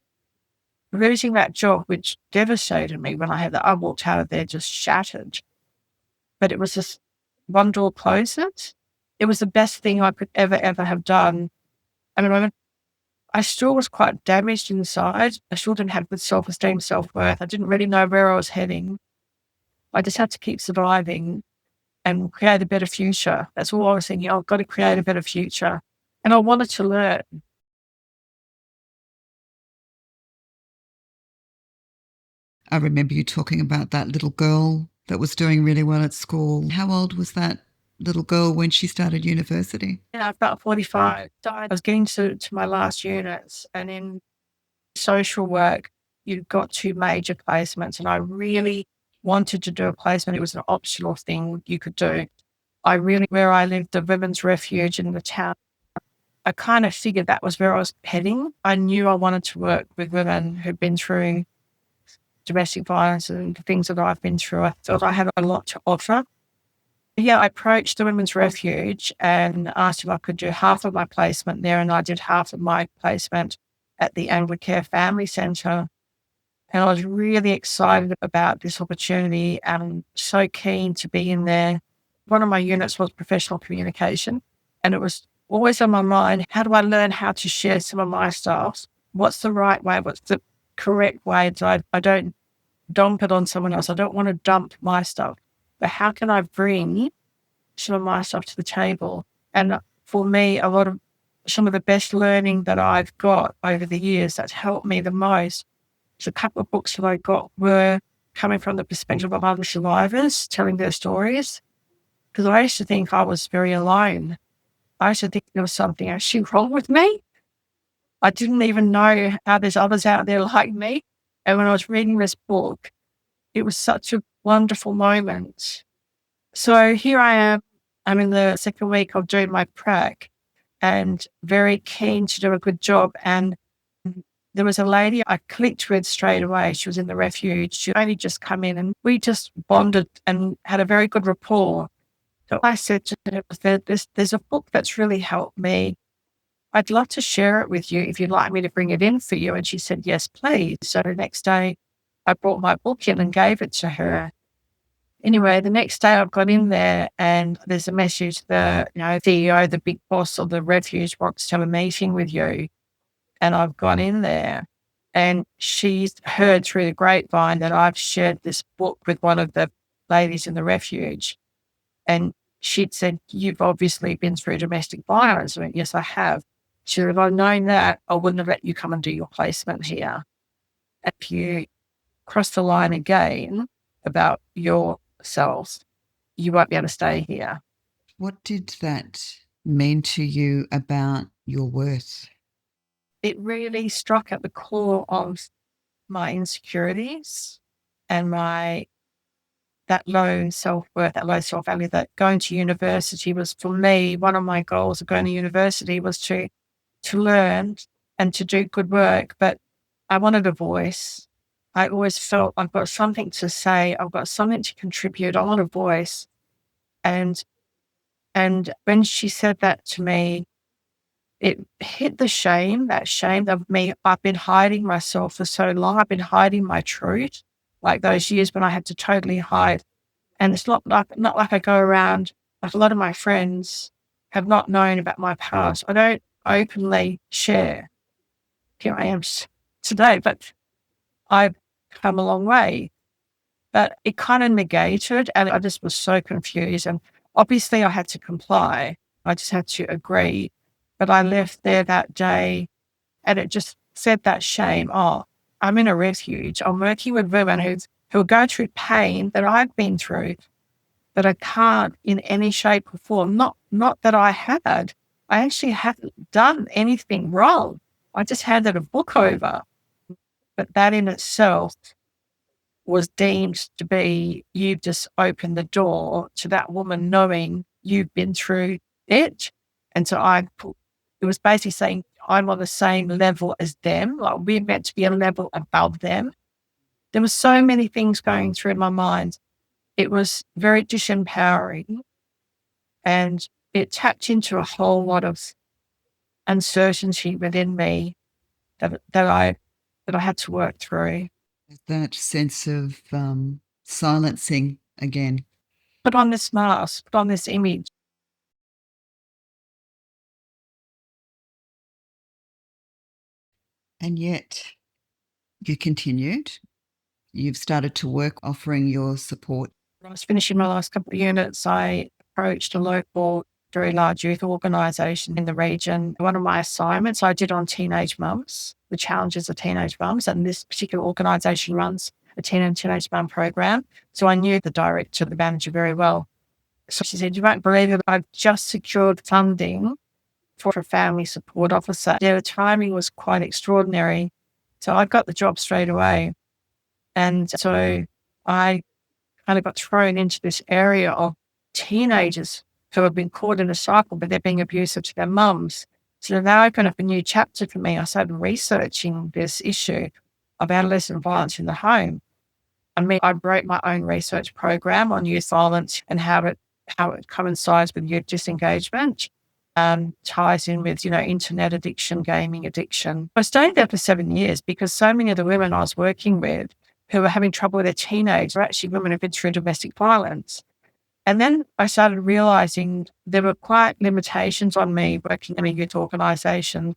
losing that job, which devastated me when I walked out of there just shattered. But it was just one door closes. It was the best thing I could ever have done. I mean, I still was quite damaged inside. I still didn't have good self-esteem, self-worth. I didn't really know where I was heading. I just had to keep surviving and create a better future. That's all I was thinking. I've got to create a better future. And I wanted to learn. I remember you talking about that little girl that was doing really well at school. How old was that little girl when she started university? Yeah, about 45. I was getting to my last units, and in social work, you've got 2 major placements, and I really wanted to do a placement. It was an optional thing you could do. Where I lived, the women's refuge in the town, I kind of figured that was where I was heading. I knew I wanted to work with women who'd been through domestic violence and the things that I've been through. I thought I had a lot to offer. Yeah, I approached the women's refuge and asked if I could do half of my placement there, and I did half of my placement at the Anglicare Family Centre. And I was really excited about this opportunity and so keen to be in there. One of my units was professional communication, and it was always on my mind, how do I learn how to share some of my stuff? What's the right way? What's the correct way? So I don't dump it on someone else. I don't want to dump my stuff. But how can I bring some of my stuff to the table? And for me, some of the best learning that I've got over the years that's helped me the most, so a couple of books that I got were coming from the perspective of other survivors telling their stories. Because I used to think I was very alone. I used to think there was something actually wrong with me. I didn't even know how there's others out there like me. And when I was reading this book, it was such a wonderful moment. So here I am. I'm in the second week of doing my prac and very keen to do a good job. And there was a lady I clicked with straight away. She was in the refuge. She only just come in and we just bonded and had a very good rapport. So I said to her, there's a book that's really helped me. I'd love to share it with you if you'd like me to bring it in for you. And she said, yes, please. So the next day I brought my book in and gave it to her. Anyway, the next day I've got in there and there's a message, the CEO, the big boss of the refuge wants to have a meeting with you. And I've gone in there and she's heard through the grapevine that I've shared this book with one of the ladies in the refuge. And she'd said, you've obviously been through domestic violence. I went, yes, I have. She said, if I'd known that, I wouldn't have let you come and do your placement here. If you cross the line again about yourselves, you won't be able to stay here. What did that mean to you about your worth? It really struck at the core of my insecurities and that low self-worth, that low self-value. That going to university was, for me, one of my goals of going to university was to learn and to do good work. But I wanted a voice. I always felt I've got something to say. I've got something to contribute. I want a voice. And when she said that to me, it hit that shame of me. I've been hiding myself for so long. I've been hiding my truth, like those years when I had to totally hide. And it's not like I go around, like a lot of my friends have not known about my past. I don't openly share. Here I am today, but I've come a long way. But it kind of negated, and I just was so confused. And obviously I had to comply. I just had to agree. But I left there that day and it just said that shame. Oh, I'm in a refuge. I'm working with women who are going through pain that I've been through, that I can't in any shape or form. Not that I had. I actually hadn't done anything wrong. I just handed a book over. But that in itself was deemed to be, you've just opened the door to that woman knowing you've been through it. And so it was basically saying, I'm on the same level as them. Like we're meant to be a level above them. There were so many things going through my mind. It was very disempowering and it tapped into a whole lot of uncertainty within me that I had to work through. That sense of silencing again. Put on this mask, put on this image. And yet you continued. You've started to work offering your support. When I was finishing my last couple of units, I approached a local, very large youth organisation in the region. One of my assignments I did on teenage mums, the challenges of teenage mums, and this particular organisation runs a teenage mum program. So I knew the director, the manager very well. So she said, you won't believe it, I've just secured funding for a family support officer. Their timing was quite extraordinary. So I got the job straight away. And so I kind of got thrown into this area of teenagers who have been caught in a cycle, but they're being abusive to their mums. So now opened up a new chapter for me. I started researching this issue of adolescent violence in the home. I wrote my own research program on youth violence and how it coincides with youth disengagement, ties in with, internet addiction, gaming addiction. I stayed there for 7 years because so many of the women I was working with who were having trouble with their teenage were actually women who've been through domestic violence. And then I started realizing there were quite limitations on me working in a youth organisation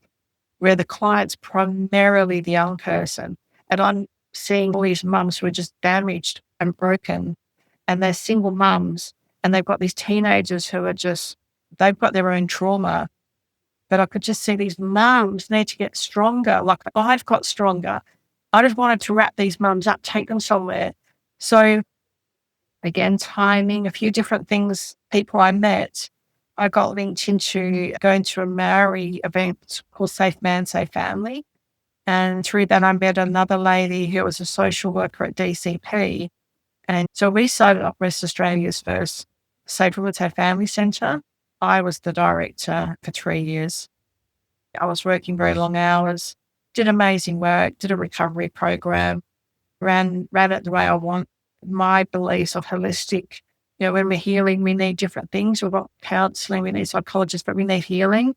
where the client's primarily the young person. And I'm seeing all these mums who are just damaged and broken, and they're single mums, and they've got these teenagers who are they've got their own trauma. But I could just see these mums need to get stronger. Like I've got stronger. I just wanted to wrap these mums up, take them somewhere. So again, timing, a few different things, people I met. I got linked into going to a Maori event called Safe Man, Safe Family. And through that, I met another lady who was a social worker at DCP. And so we started up West Australia's first Safe Women, Safe Family Centre. I was the director for 3 years. I was working very long hours, did amazing work, did a recovery program, ran it the way I want. My beliefs of holistic, when we're healing, we need different things. We've got counselling, we need psychologists, but we need healing.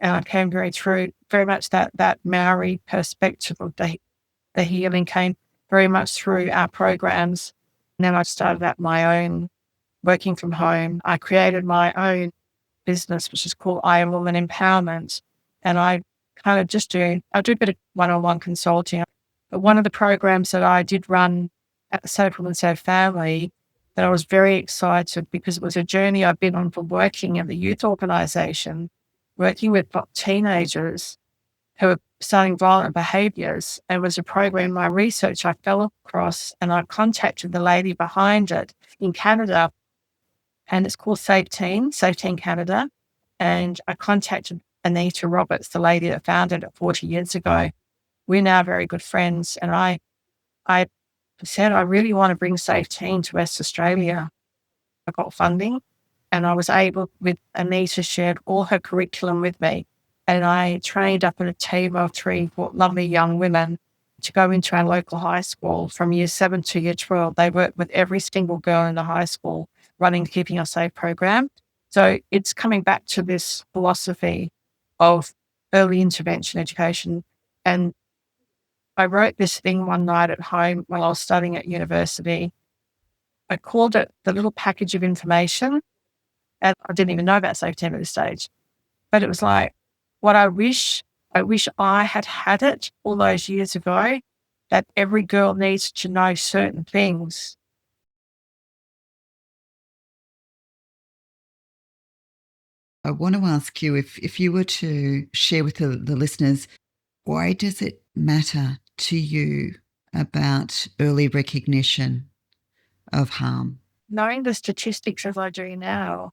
And I came very much that Maori perspective of the healing came very much through our programs. And then I started at my own, working from home. I created my own business, which is called I Am Woman Empowerment. And I kind of I do a bit of one-on-one consulting. But one of the programs that I did run at the Safe Women, Safe Family that I was very excited because it was a journey I've been on from working in the youth organisation, working with teenagers who are starting violent behaviours. And it was a program in my research I fell across, and I contacted the lady behind it in Canada, and it's called Safe Teen Canada. And I contacted Anita Roberts, the lady that founded it 40 years ago. We're now very good friends. And I said, I really want to bring Safe Teen to West Australia. I got funding, and I was able, with Anita shared all her curriculum with me. And I trained up in a team of 3 lovely young women to go into our local high school from year 7 to year 12. They worked with every single girl in the high school running the Keeping Us Safe program. So it's coming back to this philosophy of early intervention education. And I wrote this thing one night at home while I was studying at university. I called it the little package of information. And I didn't even know about Safe Teen at this stage. But it was like, what I wish I had it all those years ago, that every girl needs to know certain things. I want to ask you, if you were to share with the listeners, why does it matter to you about early recognition of harm? Knowing the statistics as I do now,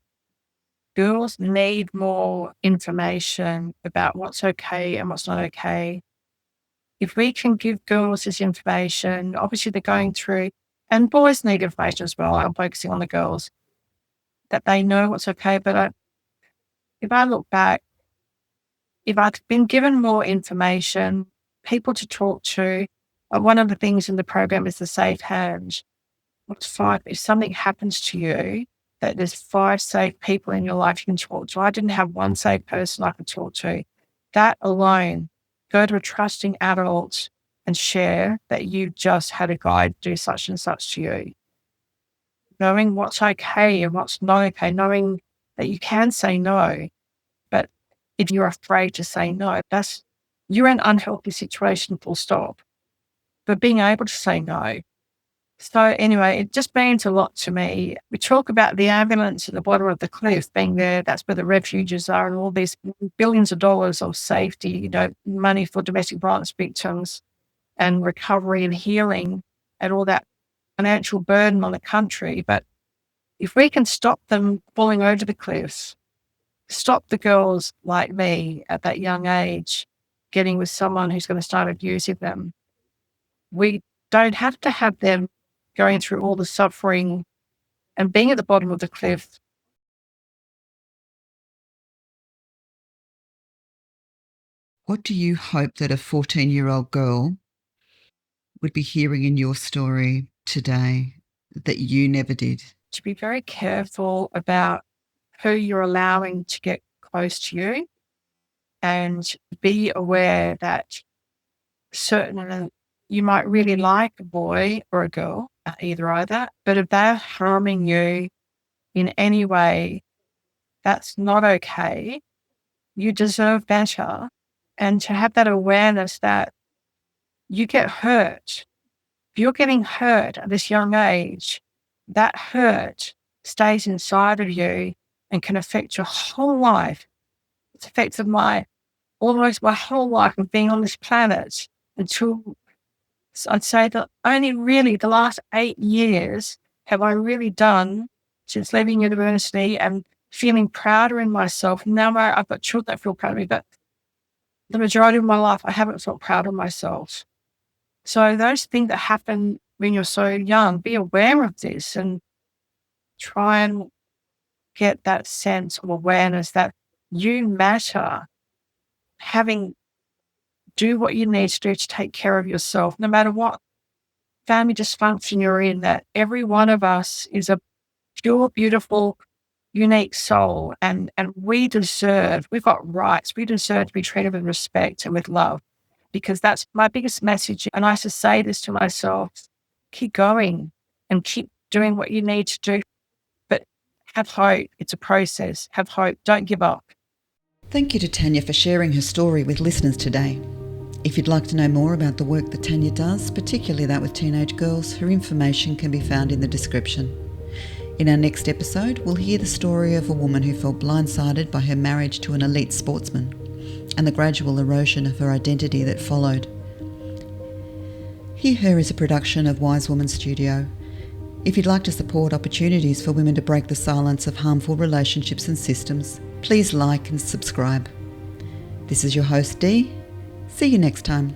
girls need more information about what's okay and what's not okay. If we can give girls this information, obviously they're going through, and boys need information as well. I'm focusing on the girls, that they know what's okay. But if I look back, if I'd been given more information, people to talk to, one of the things in the program is the safe hand. What's 5? If something happens to you, that there's 5 safe people in your life you can talk to. I didn't have one safe person I could talk to. That alone, go to a trusting adult and share that you just had a guide do such and such to you. Knowing what's okay and what's not okay, knowing that you can say no, but if you're afraid to say no, you're in an unhealthy situation, full stop. But being able to say no. So anyway, it just means a lot to me. We talk about the ambulance at the bottom of the cliff being there. That's where the refuges are, and all these billions of dollars of safety, money for domestic violence victims and recovery and healing and all that financial burden on the country. But if we can stop them falling over the cliffs, stop the girls like me at that young age getting with someone who's going to start abusing them, we don't have to have them going through all the suffering and being at the bottom of the cliff. What do you hope that a 14-year-old girl would be hearing in your story today that you never did? To be very careful about who you're allowing to get close to you, and be aware that certainly you might really like a boy or a girl, either, but if they're harming you in any way, that's not okay. You deserve better. And to have that awareness that you get hurt. If you're getting hurt at this young age, that hurt stays inside of you and can affect your whole life. It's affected almost my whole life of being on this planet until I'd say that only really the last 8 years have I really done since leaving university and feeling prouder in myself. Now I've got children that feel proud of me, but the majority of my life, I haven't felt proud of myself. So those things that happen when you're so young, be aware of this and try and get that sense of awareness that you matter. Do what you need to do to take care of yourself, no matter what family dysfunction you're in, that every one of us is a pure, beautiful, unique soul. And we've got rights. We deserve to be treated with respect and with love, because that's my biggest message. And I used to say this to myself, keep going and keep doing what you need to do, but have hope. It's a process. Have hope. Don't give up. Thank you to Tanya for sharing her story with listeners today. If you'd like to know more about the work that Tanya does, particularly that with teenage girls, her information can be found in the description. In our next episode, we'll hear the story of a woman who felt blindsided by her marriage to an elite sportsman and the gradual erosion of her identity that followed. Hear Her is a production of Wise Woman Studio. If you'd like to support opportunities for women to break the silence of harmful relationships and systems, please like and subscribe. This is your host, Dee. See you next time.